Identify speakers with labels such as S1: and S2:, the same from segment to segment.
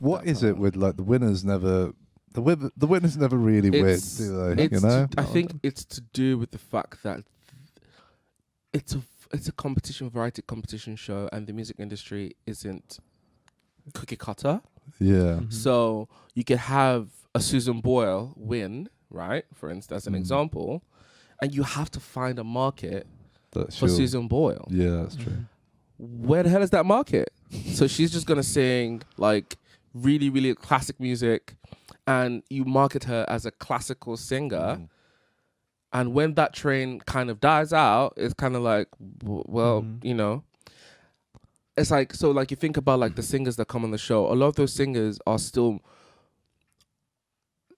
S1: What is it with like the winners never really win, do they?
S2: I think it's to do with the fact that it's a variety competition show, and the music industry isn't cookie cutter.
S1: Yeah.
S2: So you could have a Susan Boyle win, right? For instance, as an example, and you have to find a market for Susan Boyle.
S1: Yeah, that's true.
S2: Where the hell is that market? So she's just gonna sing like really, really classic music, and you market her as a classical singer. And when that train kind of dies out, it's kind of like, well, you know, it's like, so like you think about like the singers that come on the show, a lot of those singers are still,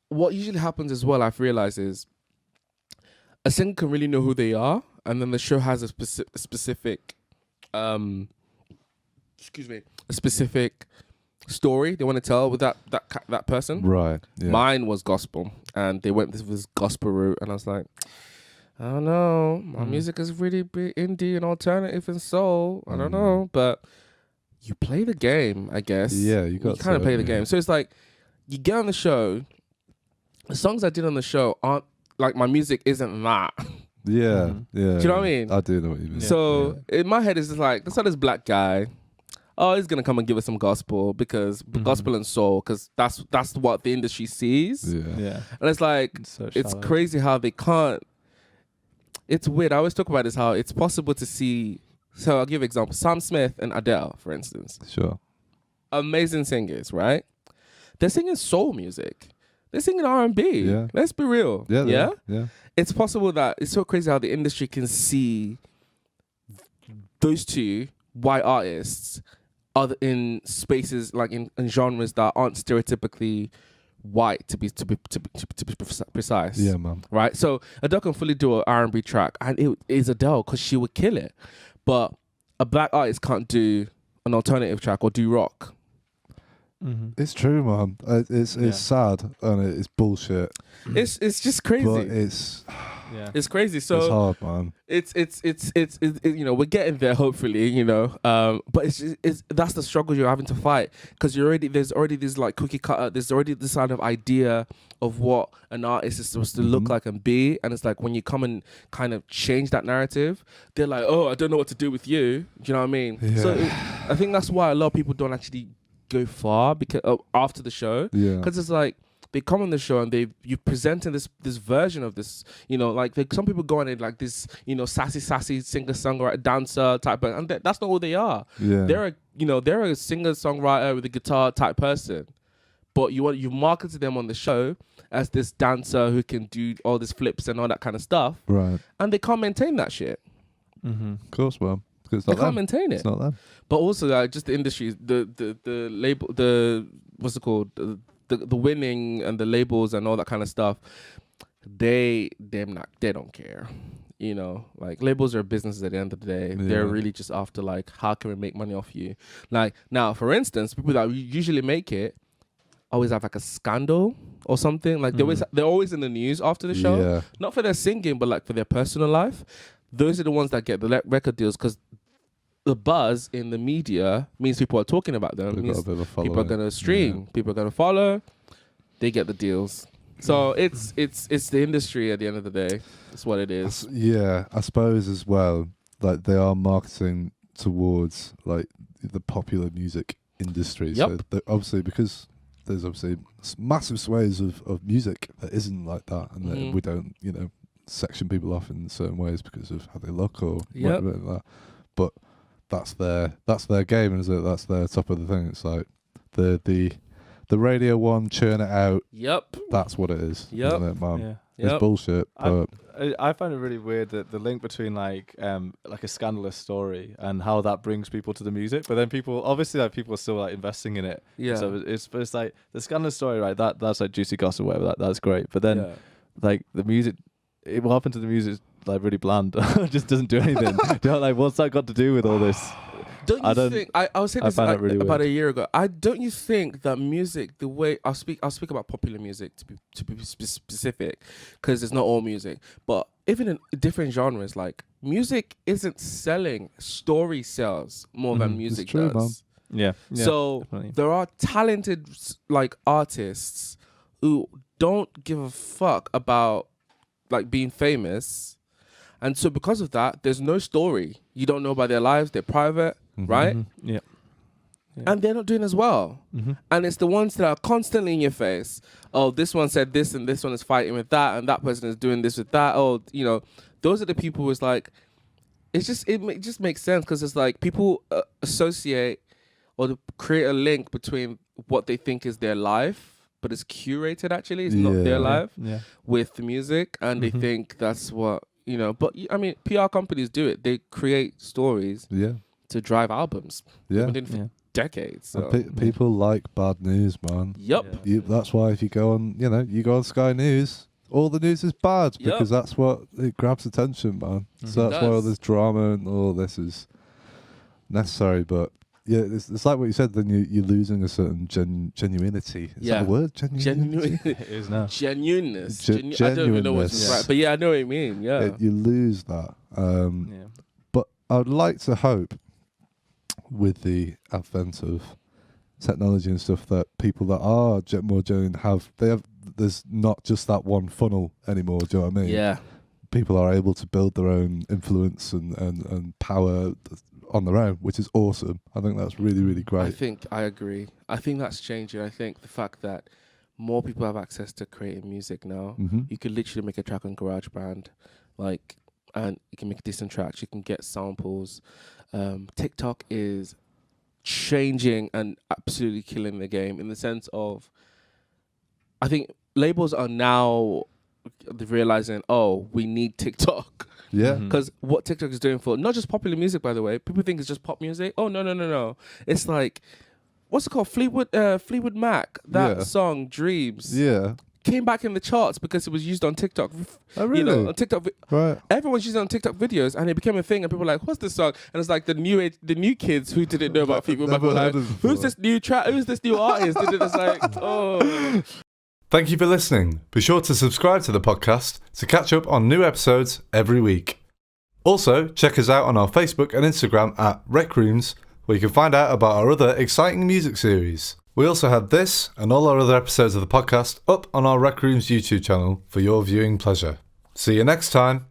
S2: what usually happens as well, I've realized, is a singer can really know who they are, and then the show has a specific story they want to tell with that person.
S1: Right. Yeah.
S2: Mine was gospel, and they went this gospel route, and I was like, I don't know. My music is really big indie and alternative and soul. I don't know, but you play the game, I guess.
S1: Yeah, you
S2: kind of play the game. So it's like you get on the show. The songs I did on the show aren't like, my music isn't that.
S1: Yeah, yeah.
S2: Do you know what I mean?
S1: I do know what you mean.
S2: So in my head, it's just like, let's have this black guy. Oh, he's gonna come and give us some gospel, because gospel and soul, because that's what the industry sees.
S1: Yeah.
S2: And it's like, it's
S3: shallow.
S2: crazy how they can't. It's weird. I always talk about this, how it's possible to see. So I'll give you an example. Sam Smith and Adele, for instance.
S1: Sure.
S2: Amazing singers, right? They're singing soul music. They're singing R&B.
S1: Yeah.
S2: Let's be real.
S1: Yeah.
S2: It's possible that it's so crazy how the industry can see those two white artists other in spaces, like in genres that aren't stereotypically white, to be precise.
S1: Yeah, man.
S2: Right. So Adele can fully do an R&B track, and it is Adele because she would kill it. But a black artist can't do an alternative track or do rock.
S1: It's true, man. It's sad and it's bullshit.
S2: It's just crazy.
S1: But it's
S2: crazy. So
S1: it's hard, man.
S2: It's you know, we're getting there, hopefully, you know. But it's that's the struggle you're having to fight, because there's already this like cookie cutter. There's already this kind of idea of what an artist is supposed to look like and be, and it's like when you come and kind of change that narrative, they're like, oh, I don't know what to do with you. Do you know what I mean?
S1: Yeah.
S2: So I think that's why a lot of people don't actually go far because after the show, because it's like they come on the show and you presenting this version of this, you know, like some people go on it like this, you know, sassy singer songwriter dancer type, and that's not who they are. They're a singer songwriter with a guitar type person, but you marketed them on the show as this dancer who can do all these flips and all that kind of stuff,
S1: right?
S2: And they can't maintain that shit.
S1: Of course, well.
S2: They can't maintain it.
S1: It's not them.
S2: But also, just the industry, the label, what's it called? The winning and the labels and all that kind of stuff. They don't care. You know, like labels are businesses at the end of the day. Yeah. They're really just after like, how can we make money off you? Like now, for instance, people that usually make it always have like a scandal or something. Like they're always in the news after the show. Not for their singing, but like for their personal life. Those are the ones that get the record deals, because the buzz in the media means people are talking about them. Means people are gonna stream, people are gonna follow. They get the deals. So it's the industry at the end of the day. It's what it is.
S1: I suppose as well. Like they are marketing towards like the popular music industry.
S2: Yep.
S1: So obviously, because there's obviously massive swathes of music that isn't like that, and that we don't, you know, section people off in certain ways because of how they look or whatever like that. But that's their game, isn't it? That's their top of the thing. It's like the radio one, churn it out.
S2: Yep.
S1: That's what it is.
S2: Yep.
S1: Isn't it, man?
S3: Yeah.
S1: It's bullshit. But
S3: I find it really weird that the link between like a scandalous story and how that brings people to the music, but then people obviously like people are still like investing in it.
S2: Yeah.
S3: So it's like the scandalous story, right? That's like juicy gossip, whatever. That's great. But then like the music, what happened to the music? Like really bland. It just doesn't do anything. You know, like what's that got to do with all this?
S2: Don't you think? I was saying this
S3: really
S2: about
S3: weird.
S2: a year ago. Don't you think that music, the way I'll speak about popular music to be specific, because it's not all music, but even in different genres, like music isn't selling. Story sells more than music does.
S3: Yeah.
S2: So
S3: definitely.
S2: there are talented like artists who don't give a fuck about like being famous, and so because of that, there's no story. You don't know about their lives. They're private, right?
S3: Mm-hmm. Yeah.
S2: And they're not doing as well.
S3: Mm-hmm.
S2: And it's the ones that are constantly in your face. Oh, this one said this, and this one is fighting with that, and that person is doing this with that. Oh, you know, those are the people who's like, it just makes sense because it's like people associate or create a link between what they think is their life, but it's curated actually, it's not their life, with the music, and they think that's what, you know. But I mean, PR companies do it. They create stories to drive albums.
S1: Yeah.
S2: Within decades. So.
S1: People like bad news, man.
S2: Yep.
S1: That's why if you go on, you go on Sky News, all the news is bad because that's what it grabs attention, man. So that's why all this drama and all this is necessary. But yeah, it's like what you said. Then you're losing a certain genuinity. Is that a word? Genuinity.
S2: It
S3: is now.
S2: Genuineness. I don't even know what's right, but yeah, I know what you mean. Yeah,
S1: you lose that. But I would like to hope, with the advent of technology and stuff, that people that are more genuine there's not just that one funnel anymore. Do you know what I mean?
S2: Yeah.
S1: People are able to build their own influence and power on their own, which is awesome. I think that's really, really great.
S2: I agree. I think that's changing. I think the fact that more people have access to creating music now. You could literally make a track on GarageBand, and you can make decent tracks. You can get samples. TikTok is changing and absolutely killing the game in the sense of, I think labels are now realizing, oh, we need TikTok.
S1: Yeah.
S2: Because what TikTok is doing for not just popular music, by the way, people think it's just pop music. Oh, no. It's like, what's it called? Fleetwood Mac. That song, Dreams.
S1: Yeah.
S2: Came back in the charts because it was used on TikTok.
S1: Oh, really?
S2: You know, on TikTok.
S1: Right.
S2: Everyone's using it on TikTok videos, and it became a thing. And people were like, "What's this song?" And it's like the new kids who didn't know about Fleetwood Mac were like, "Who's this new track? Who's this new artist?" And it's like, oh.
S4: Thank you for listening. Be sure to subscribe to the podcast to catch up on new episodes every week. Also, check us out on our Facebook and Instagram at RecRooms, where you can find out about our other exciting music series. We also have this and all our other episodes of the podcast up on our RecRooms YouTube channel for your viewing pleasure. See you next time.